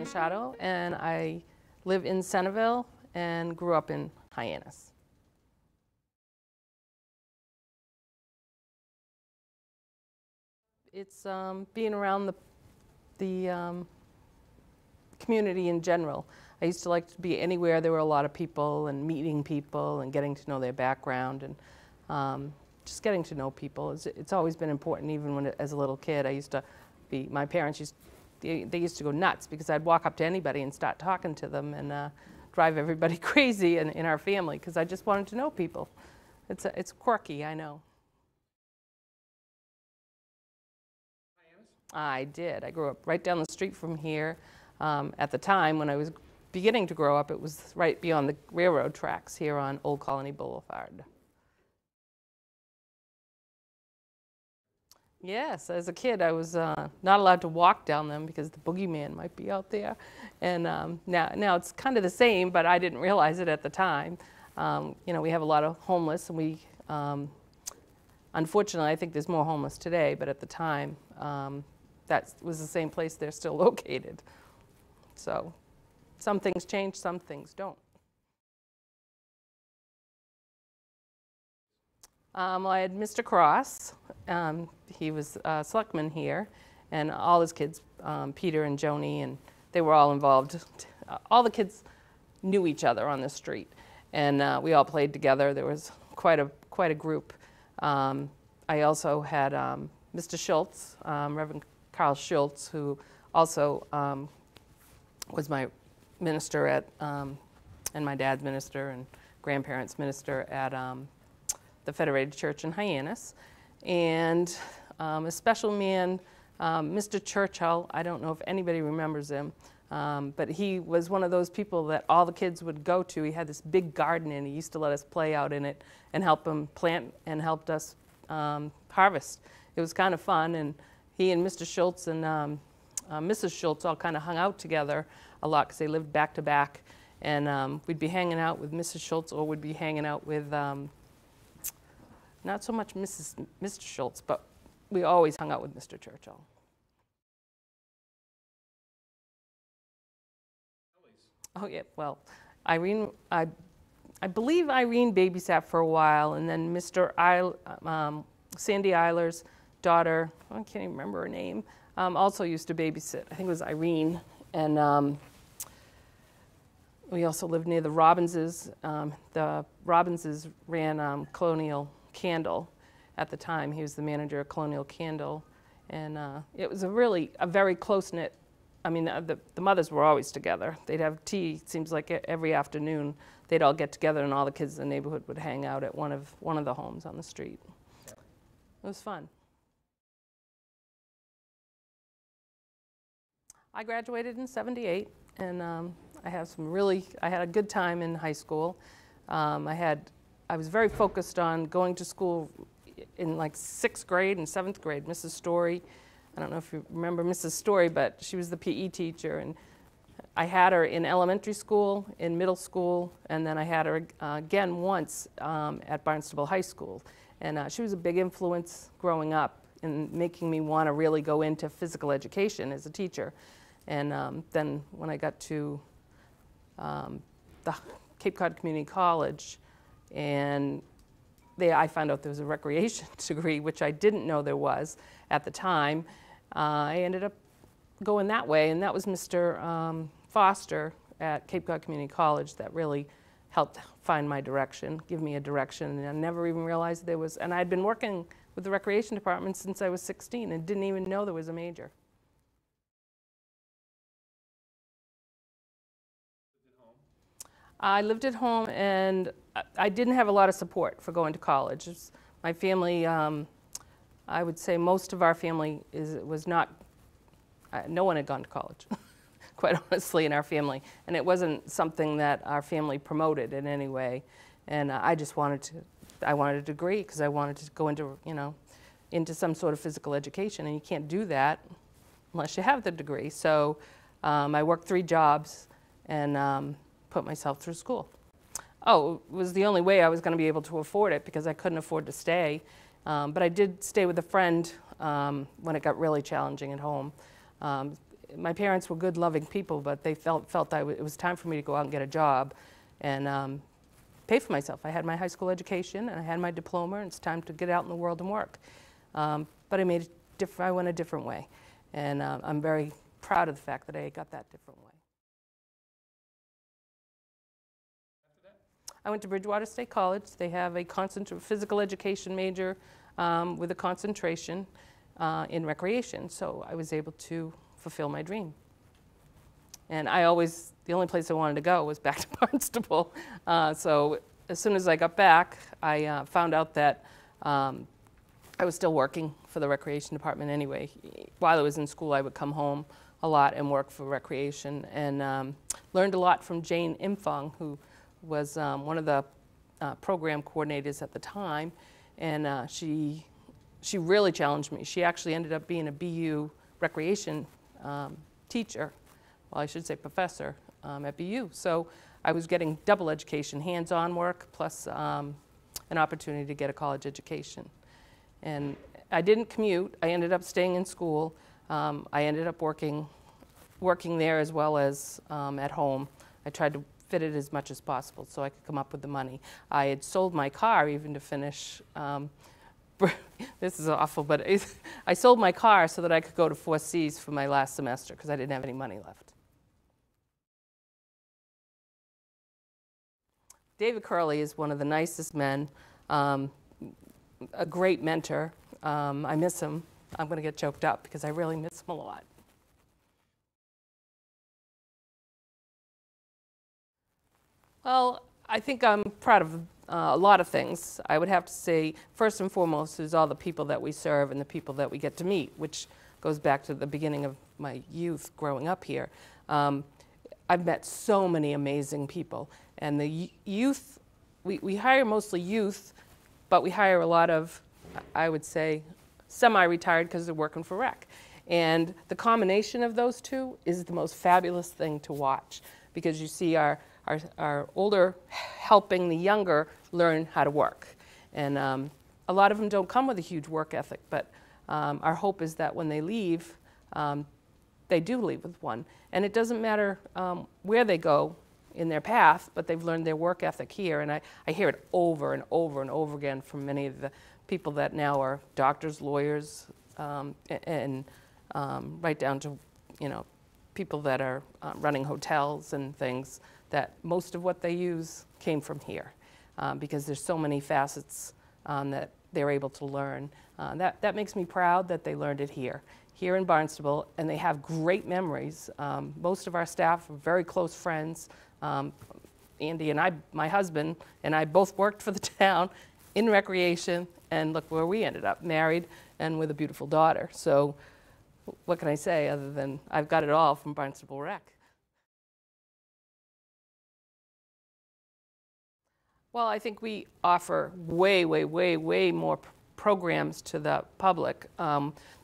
Machado, and I live in Centerville and grew up in Hyannis. It's being around the community in general. I used to like to be anywhere there were a lot of people and meeting people and getting to know their background and just getting to know people. It's always been important, even when as a little kid. I used to be, my parents they used to go nuts because I'd walk up to anybody and start talking to them and drive everybody crazy in our family because I just wanted to know people. It's quirky, I know. I did. I grew up right down the street from here. At the time, when I was beginning to grow up, it was right beyond the railroad tracks here on Old Colony Boulevard. Yes, as a kid, I was not allowed to walk down them because the boogeyman might be out there. And now it's kind of the same, but I didn't realize it at the time. You know, we have a lot of homeless, and we, unfortunately, I think there's more homeless today, but at the time, that was the same place they're still located. So some things change, some things don't. Well, I had Mr. Cross. He was a selectman here, and all his kids, Peter and Joni, and they were all involved. All the kids knew each other on the street, and we all played together. There was quite a group. I also had Mr. Schultz, Reverend Carl Schultz, who also was my minister at, and my dad's minister and grandparents' minister at the Federated Church in Hyannis. And a special man, Mr. Churchill, I don't know if anybody remembers him, but he was one of those people that all the kids would go to. He had this big garden and he used to let us play out in it and help them plant and helped us harvest. It was kind of fun, and he and Mr. Schultz and Mrs. Schultz all kind of hung out together a lot because they lived back to back, and we'd be hanging out with Mrs. Schultz or we'd be hanging out with not so much Mr. Schultz, but we always hung out with Mr. Churchill. Oh yeah, well, Irene, I believe Irene babysat for a while, and then Sandy Eiler's daughter, I can't even remember her name, also used to babysit. I think it was Irene, and we also lived near the Robbinses. The Robbinses ran Colonial Candle at the time. He was the manager of Colonial Candle, and it was a very close-knit. I mean, the mothers were always together. They'd have tea, it seems like every afternoon. They'd all get together and all the kids in the neighborhood would hang out at one of the homes on the street. It was fun. I graduated in '78, and I had a good time in high school. I was very focused on going to school in like 6th grade and 7th grade. Mrs. Story, I don't know if you remember Mrs. Story, but she was the PE teacher, and I had her in elementary school, in middle school, and then I had her again once at Barnstable High School. And she was a big influence growing up in making me want to really go into physical education as a teacher. And then when I got to the Cape Cod Community College, and I found out there was a recreation degree, which I didn't know there was at the time. I ended up going that way, and that was Mr. Foster at Cape Cod Community College that really helped find my direction, give me a direction, and I never even realized there was, and I'd been working with the recreation department since I was 16 and didn't even know there was a major. I lived at home, and I didn't have a lot of support for going to college. My family, I would say most of our family was not, no one had gone to college, quite honestly, in our family. And it wasn't something that our family promoted in any way. And I wanted a degree because I wanted to go into, into some sort of physical education, and you can't do that unless you have the degree. So I worked 3 jobs and put myself through school. Oh, it was the only way I was going to be able to afford it because I couldn't afford to stay. But I did stay with a friend when it got really challenging at home. my parents were good, loving people, but they felt it was time for me to go out and get a job and pay for myself. I had my high school education and I had my diploma, and it's time to get out in the world and work. But I went a different way, and I'm very proud of the fact that I got that different way. I went to Bridgewater State College. They have a physical education major with a concentration in recreation, so I was able to fulfill my dream. And the only place I wanted to go was back to Barnstable. So as soon as I got back, I found out that I was still working for the recreation department anyway. While I was in school, I would come home a lot and work for recreation, and learned a lot from Jane Imfong, who was one of the program coordinators at the time, and she really challenged me. She actually ended up being a BU recreation teacher, well, I should say professor at BU. So I was getting double education, hands-on work, plus an opportunity to get a college education. And I didn't commute. I ended up staying in school. I ended up working there as well as at home. I tried to fit it as much as possible so I could come up with the money. I had sold my car even to finish. This is awful, but I sold my car so that I could go to 4Cs for my last semester because I didn't have any money left. David Curley is one of the nicest men, a great mentor. I miss him. I'm going to get choked up because I really miss him a lot. Well, I think I'm proud of a lot of things. I would have to say, first and foremost, is all the people that we serve and the people that we get to meet, which goes back to the beginning of my youth growing up here. I've met so many amazing people. And the youth, we hire mostly youth, but we hire a lot of, I would say, semi-retired because they're working for rec. And the combination of those two is the most fabulous thing to watch, because you see our older helping the younger learn how to work. And a lot of them don't come with a huge work ethic, but our hope is that when they leave, they do leave with one. And it doesn't matter where they go in their path, but they've learned their work ethic here. And I hear it over and over and over again from many of the people that now are doctors, lawyers, and right down to, people that are running hotels and things, that most of what they use came from here, because there's so many facets that they're able to learn. That makes me proud that they learned it here in Barnstable, and they have great memories. Most of our staff are very close friends. Andy and I, my husband, and I both worked for the town in recreation, and look where we ended up, married and with a beautiful daughter. So what can I say other than I've got it all from Barnstable Rec. Well, I think we offer way more programs to the public.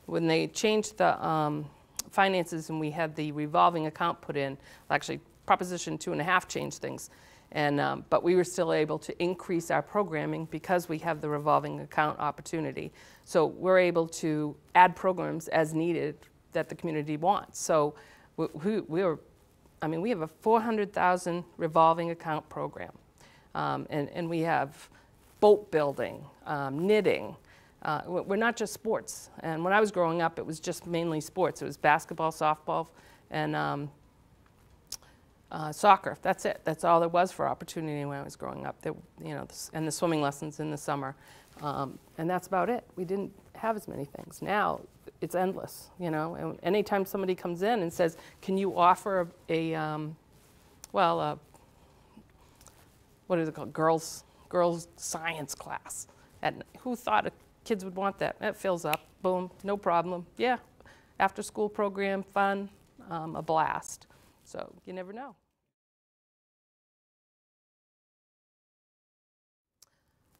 When they changed the finances and we had the revolving account put in, actually Proposition 2.5 changed things, and but we were still able to increase our programming because we have the revolving account opportunity. So we're able to add programs as needed that the community wants. So we have a 400,000 revolving account program. And we have boat building, knitting. We're not just sports. And when I was growing up, it was just mainly sports. It was basketball, softball, and soccer. That's it. That's all there was for opportunity when I was growing up. And the swimming lessons in the summer. And that's about it. We didn't have as many things. Now it's endless. And anytime somebody comes in and says, "Can you offer what is it called? Girls science class." And who thought kids would want that? It fills up. Boom, no problem. Yeah, after school program, fun, a blast. So you never know.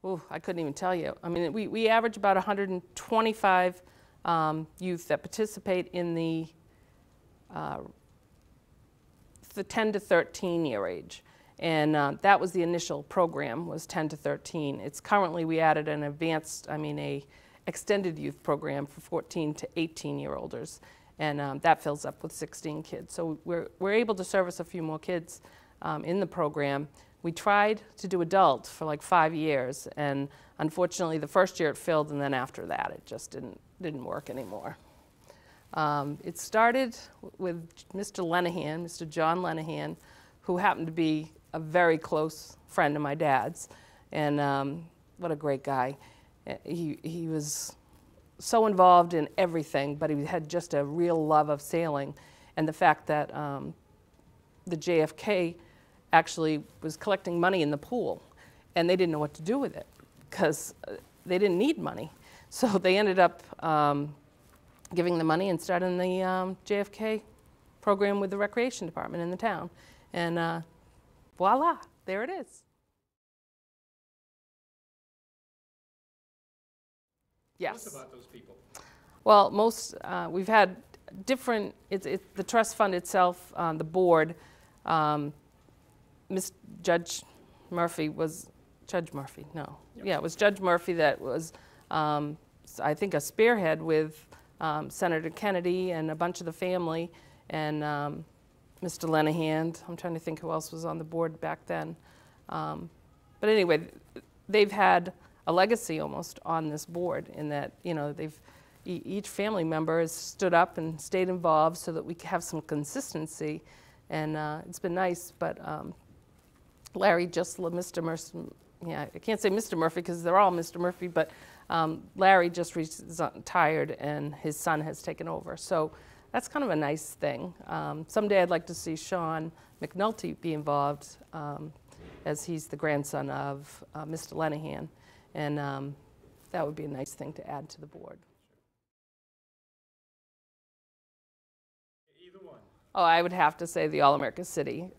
Ooh, I couldn't even tell you. I mean, we average about 125 youth that participate in the 10 to 13 year age. And that was the initial program, was 10 to 13. It's currently, we added an extended youth program for 14 to 18-year-olders. and that fills up with 16 kids. So we're able to service a few more kids in the program. We tried to do adult for like 5 years, and unfortunately the first year it filled, and then after that it just didn't work anymore. It started with Mr. Lenahan, Mr. John Lenahan, who happened to be a very close friend of my dad's, and what a great guy. He was so involved in everything, but he had just a real love of sailing, and the fact that the JFK actually was collecting money in the pool, and they didn't know what to do with it because they didn't need money. So they ended up giving the money and starting the JFK program with the recreation department in the town. And voila, there it is. Yes. Tell us about those people. Well, we've had different, the trust fund itself, the board, Judge Murphy was, Judge Murphy, no. Yep. Yeah, it was Judge Murphy that was, I think, a spearhead with Senator Kennedy and a bunch of the family, and Mr. Lenahan. I'm trying to think who else was on the board back then. But anyway, they've had a legacy almost on this board in that, you know, each family member has stood up and stayed involved so that we have some consistency, and it's been nice. But Larry Mr. Murphy, yeah, I can't say Mr. Murphy because they're all Mr. Murphy, but Larry just retired and his son has taken over. So that's kind of a nice thing. Someday I'd like to see Sean McNulty be involved, as he's the grandson of Mr. Lenahan, and that would be a nice thing to add to the board. Either one. Oh, I would have to say the All-America City.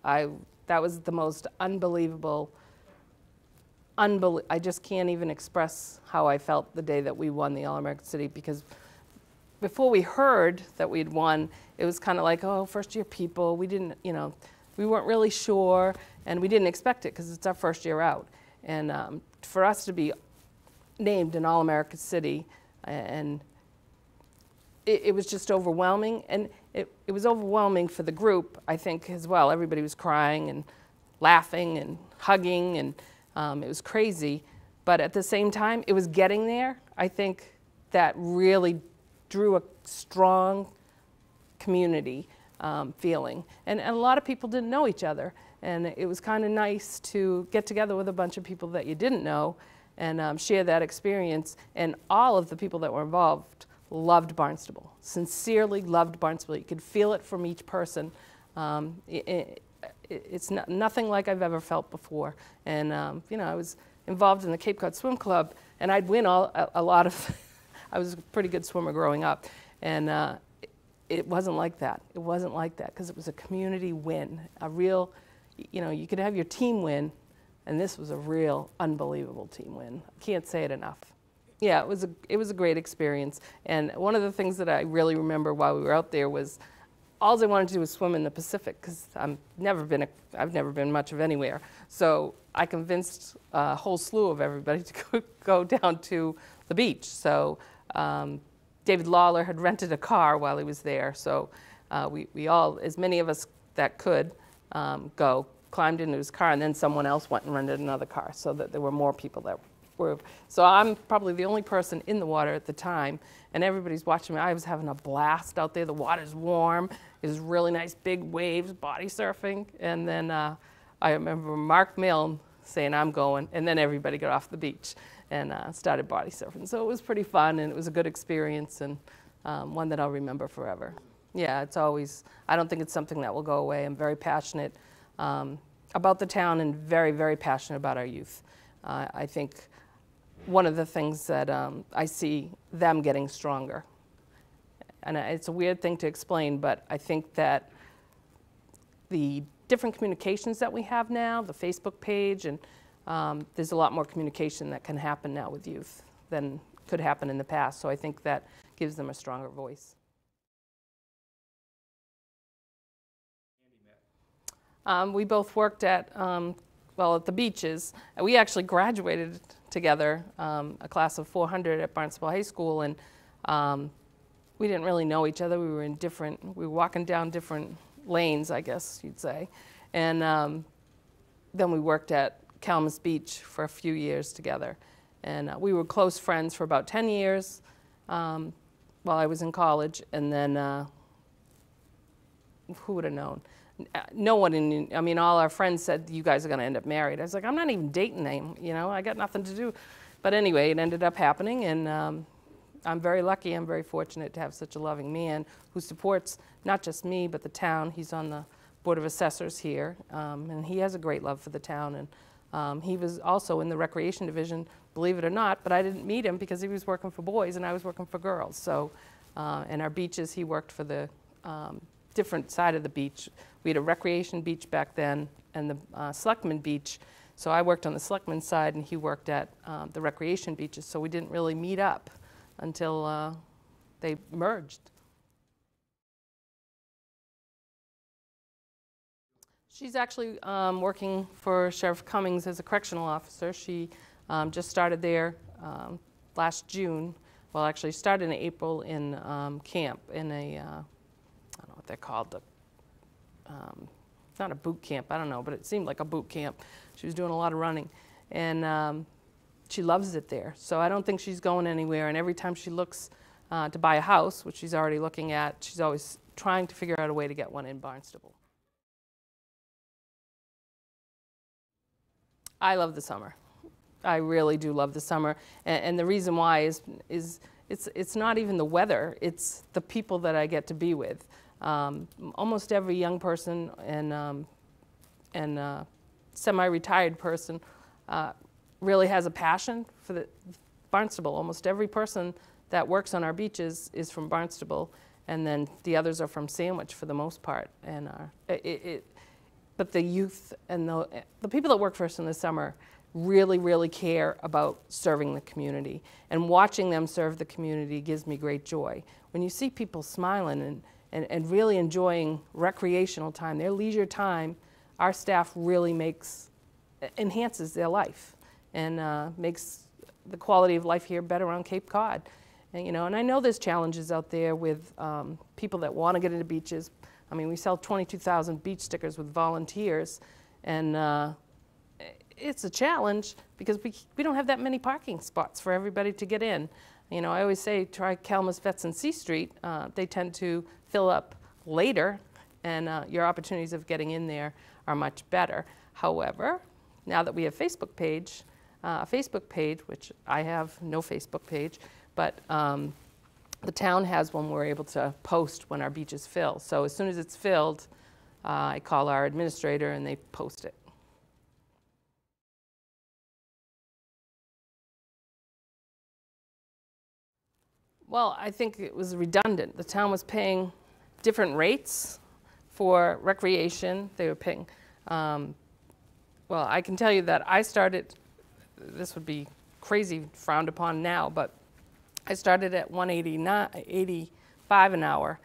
That was the most unbelievable, I just can't even express how I felt the day that we won the All-America City, because before we heard that we'd won, it was kind of like, oh, first-year people, we didn't, you know, we weren't really sure, and we didn't expect it because it's our first year out. And for us to be named an All-America City, and it was just overwhelming, and it was overwhelming for the group, I think, as well. Everybody was crying and laughing and hugging, and it was crazy. But at the same time, it was getting there. I think that really drew a strong community feeling. And a lot of people didn't know each other, and it was kind of nice to get together with a bunch of people that you didn't know and share that experience. And all of the people that were involved loved Barnstable, sincerely loved Barnstable. You could feel it from each person. It's nothing like I've ever felt before. And you know, I was involved in the Cape Cod Swim Club, and I'd win a lot of, I was a pretty good swimmer growing up, and it wasn't like that. It wasn't like that, because it was a community win, a real, you know, you could have your team win, and this was a real unbelievable team win. I can't say it enough. Yeah, it was a great experience. And one of the things that I really remember while we were out there was all I wanted to do was swim in the Pacific, because I've never been much of anywhere. So I convinced a whole slew of everybody to go down to the beach. So David Lawler had rented a car while he was there. So we all, as many of us that could, climbed into his car, and then someone else went and rented another car, so that there were more people that were. So I'm probably the only person in the water at the time, and everybody's watching me. I was having a blast out there. The water's warm. It was really nice, big waves, body surfing. And then I remember Mark Milne saying, "I'm going," and then everybody got off the beach and started body surfing. So it was pretty fun, and it was a good experience, and one that I'll remember forever. Yeah, it's always, I don't think it's something that will go away. I'm very passionate about the town, and very, very passionate about our youth. I think one of the things that I see them getting stronger, and it's a weird thing to explain, but I think that the different communications that we have now, the Facebook page, and there's a lot more communication that can happen now with youth than could happen in the past. So I think that gives them a stronger voice. We both worked at, well, at the beaches. We actually graduated together, a class of 400 at Barnstable High School, and we didn't really know each other. We were walking down different lanes, I guess you'd say. And then we worked at Calumet Beach for a few years together. And we were close friends for about 10 years while I was in college. And then who would have known? No one I mean, all our friends said, you guys are going to end up married. I was like, I'm not even dating him, you know, I got nothing to do. But anyway, it ended up happening, and I'm very lucky, I'm very fortunate to have such a loving man who supports not just me, but the town. He's on the Board of Assessors here, and he has a great love for the town. And he was also in the Recreation Division, believe it or not, but I didn't meet him because he was working for boys and I was working for girls. So, and our beaches, he worked for the different side of the beach. We had a recreation beach back then and the Selectman beach. So I worked on the Selectman side and he worked at the recreation beaches. So we didn't really meet up until they merged. She's actually working for Sheriff Cummings as a correctional officer. She just started there last June. Well, actually started in April in camp in a, I don't know what they're called, not a boot camp, I don't know, but it seemed like a boot camp. She was doing a lot of running, and she loves it there. So I don't think she's going anywhere, and every time she looks to buy a house, which she's already looking at, she's always trying to figure out a way to get one in Barnstable. I love the summer. I really do love the summer, and the reason why is it's not even the weather, it's the people that I get to be with. Almost every young person and semi-retired person really has a passion for the Barnstable. Almost every person that works on our beaches is from Barnstable, and then the others are from Sandwich for the most part. And but the youth and the people that work for us in the summer really, really care about serving the community. And watching them serve the community gives me great joy. When you see people smiling and really enjoying recreational time, their leisure time, our staff really enhances their life and makes the quality of life here better on Cape Cod. And, you know, and I know there's challenges out there with people that want to get into beaches. I mean, we sell 22,000 beach stickers with volunteers, and it's a challenge because we don't have that many parking spots for everybody to get in. You know, I always say try Calumet Vets and C Street. They tend to fill up later, and your opportunities of getting in there are much better. However, now that we have a Facebook page, which I have no Facebook page, but the town has one where we're able to post when our beaches fill. So as soon as it's filled, I call our administrator and they post it. Well, I think it was redundant. The town was paying different rates for recreation. They were paying, well, I can tell you that I started, this would be crazy frowned upon now, but I started at $185 an hour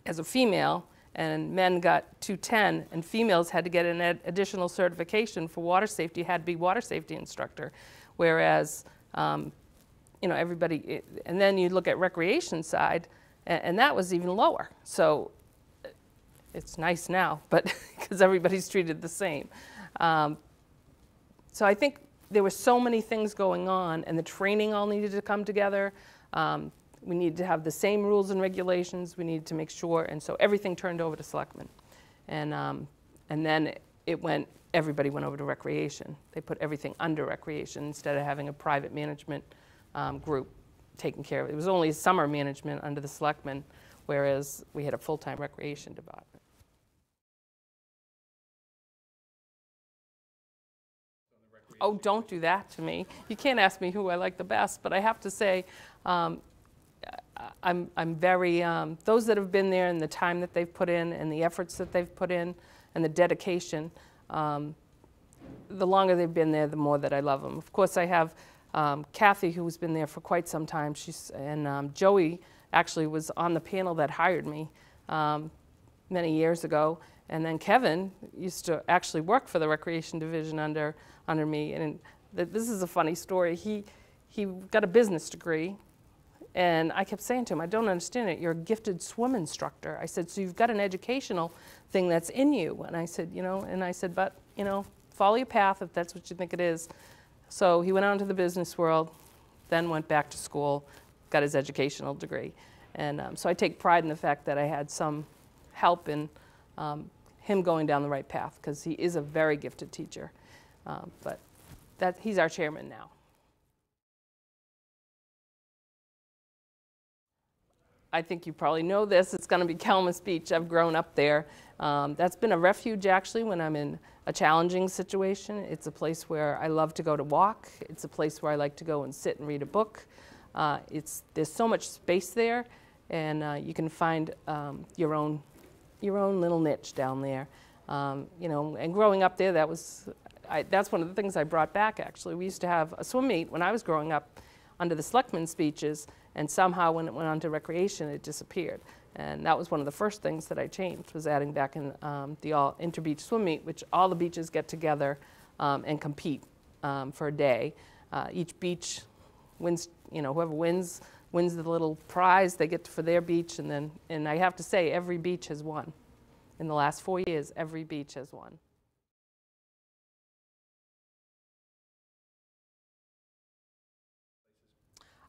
as a female, and men got $210, and females had to get an additional certification for water safety, had to be water safety instructor, whereas you know, everybody, and then you look at recreation side, and that was even lower. So it's nice now, but because everybody's treated the same. So I think there were so many things going on, and the training all needed to come together. We needed to have the same rules and regulations. We needed to make sure, and so everything turned over to selectmen. And then everybody went over to recreation. They put everything under recreation instead of having a private management group taking care of it. It was only summer management under the selectmen, whereas we had a full-time recreation department. Oh, don't do that to me. You can't ask me who I like the best, but I have to say, I'm very, those that have been there and the time that they've put in and the efforts that they've put in and the dedication, the longer they've been there, the more that I love them. Of course, I have Kathy, who's been there for quite some time, and Joey actually was on the panel that hired me many years ago, and then Kevin used to actually work for the Recreation Division under me, and this is a funny story. He got a business degree, And I kept saying to him, I don't understand it. You're a gifted swim instructor. I said, so you've got an educational thing that's in you. And I said, but, follow your path if that's what you think it is. So he went out into the business world, then went back to school, got his educational degree. And so I take pride in the fact that I had some help in him going down the right path, because he is a very gifted teacher. But he's our chairman now. I think you probably know this. It's going to be Kelmus Beach. I've grown up there. That's been a refuge, actually, when I'm in a challenging situation. It's a place where I love to go to walk. It's a place where I like to go and sit and read a book. There's so much space there, and you can find your own little niche down there. And growing up there, that's one of the things I brought back, actually. We used to have a swim meet when I was growing up under the selectmen's speeches, and somehow when it went on to recreation, it disappeared. And that was one of the first things that I changed, was adding back in the all inter-beach swim meet, which all the beaches get together and compete for a day. Each beach wins, whoever wins the little prize they get for their beach, and I have to say, every beach has won. In the last 4 years, every beach has won.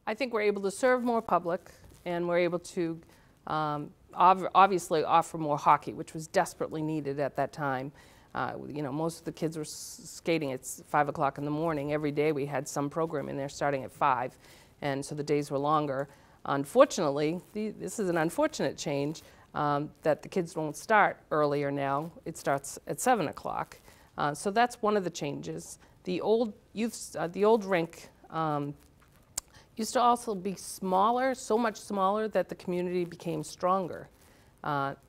I think we're able to serve more public, and we're able to obviously offer more hockey, which was desperately needed at that time. Most of the kids were skating at 5 o'clock in the morning. Every day we had some program in there starting at 5, and so the days were longer. Unfortunately, this is an unfortunate change, that the kids don't start earlier now. It starts at 7 o'clock. So that's one of the changes. The old rink used to also be smaller, so much smaller that the community became stronger.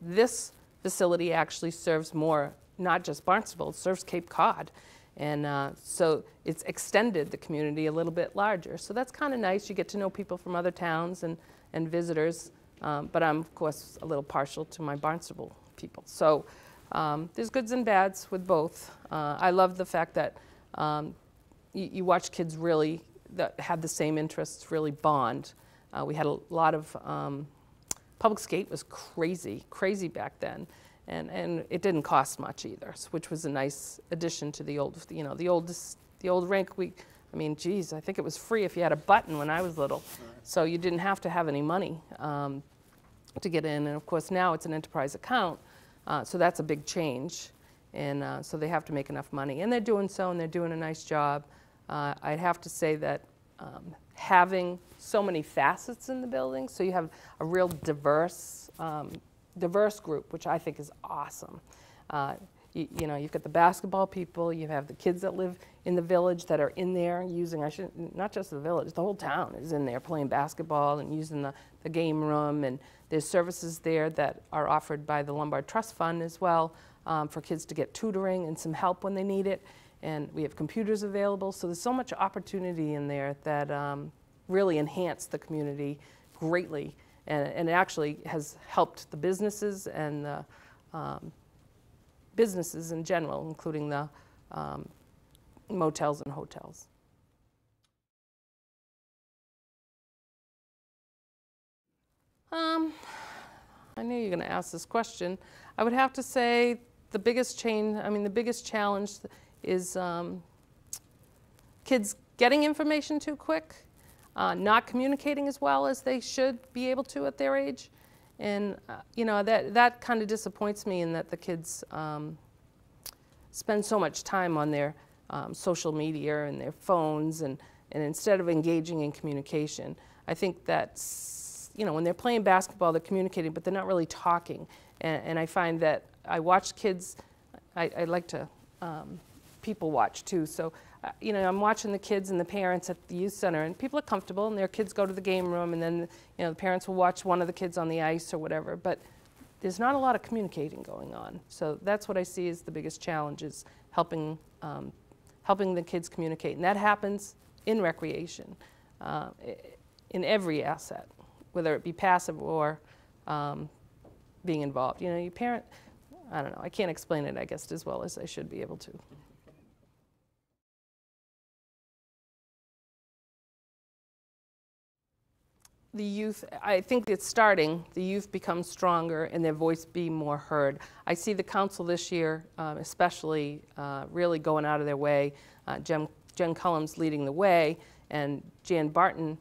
This facility actually serves more, not just Barnstable, it serves Cape Cod. And so it's extended the community a little bit larger. So that's kind of nice. You get to know people from other towns and visitors. But I'm, of course, a little partial to my Barnstable people. So there's goods and bads with both. I love the fact that you watch kids really that have the same interests really bond. We had a lot of, public skate was crazy back then. And it didn't cost much either, which was a nice addition to the old, the old rink. Geez, I think it was free if you had a button when I was little. So you didn't have to have any money to get in. And of course now it's an enterprise account, so that's a big change. And so they have to make enough money. And they're doing so, and they're doing a nice job. I'd have to say that having so many facets in the building, so you have a real diverse group, which I think is awesome. You've got the basketball people, you have the kids that live in the village that are in there using, not just the village, the whole town is in there playing basketball and using the game room, and there's services there that are offered by the Lombard Trust Fund as well for kids to get tutoring and some help when they need it. And we have computers available, so there's so much opportunity in there that really enhance the community greatly. And it actually has helped the businesses and the businesses in general, including the motels and hotels. I knew you were going to ask this question. I would have to say the biggest challenge is kids getting information too quick, not communicating as well as they should be able to at their age. And that kind of disappoints me, in that the kids spend so much time on their social media and their phones, and instead of engaging in communication. I think that's, when they're playing basketball, they're communicating, but they're not really talking. And I find that I watch kids, I like to people watch too. So, I'm watching the kids and the parents at the youth center, and people are comfortable, and their kids go to the game room, and then, the parents will watch one of the kids on the ice or whatever. But there's not a lot of communicating going on. So that's what I see as the biggest challenge, is helping the kids communicate. And that happens in recreation, in every asset, whether it be passive or being involved. Your parent, I don't know, I can't explain it, I guess, as well as I should be able to. the youth, I think it's starting, the youth become stronger and their voice be more heard. I see the council this year, especially really going out of their way. Jen Cullum's leading the way, and Jan Barton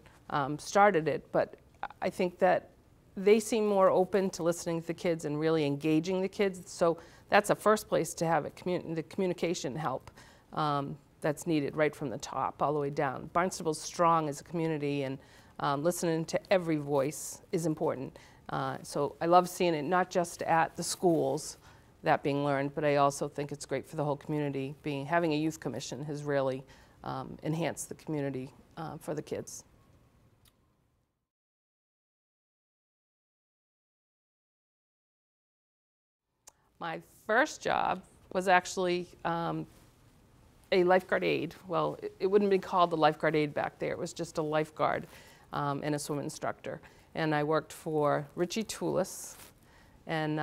started it, but I think that they seem more open to listening to the kids and really engaging the kids. So that's a first place to have it, the communication help that's needed right from the top all the way down. Barnstable's strong as a community, and listening to every voice is important. So I love seeing it not just at the schools, that being learned, but I also think it's great for the whole community. Having a youth commission has really enhanced the community for the kids. My first job was actually a lifeguard aide. Well, it wouldn't be called a lifeguard aide back there. It was just a lifeguard and a swim instructor. And I worked for Richie Toulis and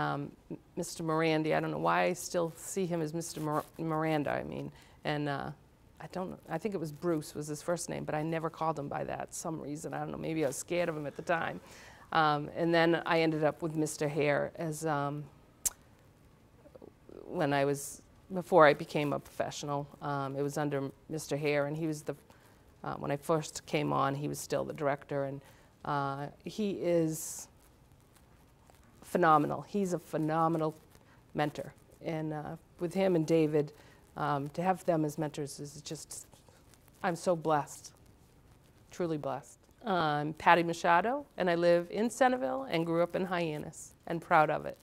Mr. Miranda. I don't know why I still see him as Mr. Miranda, I mean. And I think it was Bruce was his first name, but I never called him by that some reason. I don't know, maybe I was scared of him at the time. And then I ended up with Mr. Hare as before I became a professional. It was under Mr. Hare, and he was when I first came on, he was still the director, and he is phenomenal. He's a phenomenal mentor, and with him and David, to have them as mentors is just, I'm so blessed, truly blessed. I'm Patti Machado, and I live in Centerville and grew up in Hyannis, and proud of it.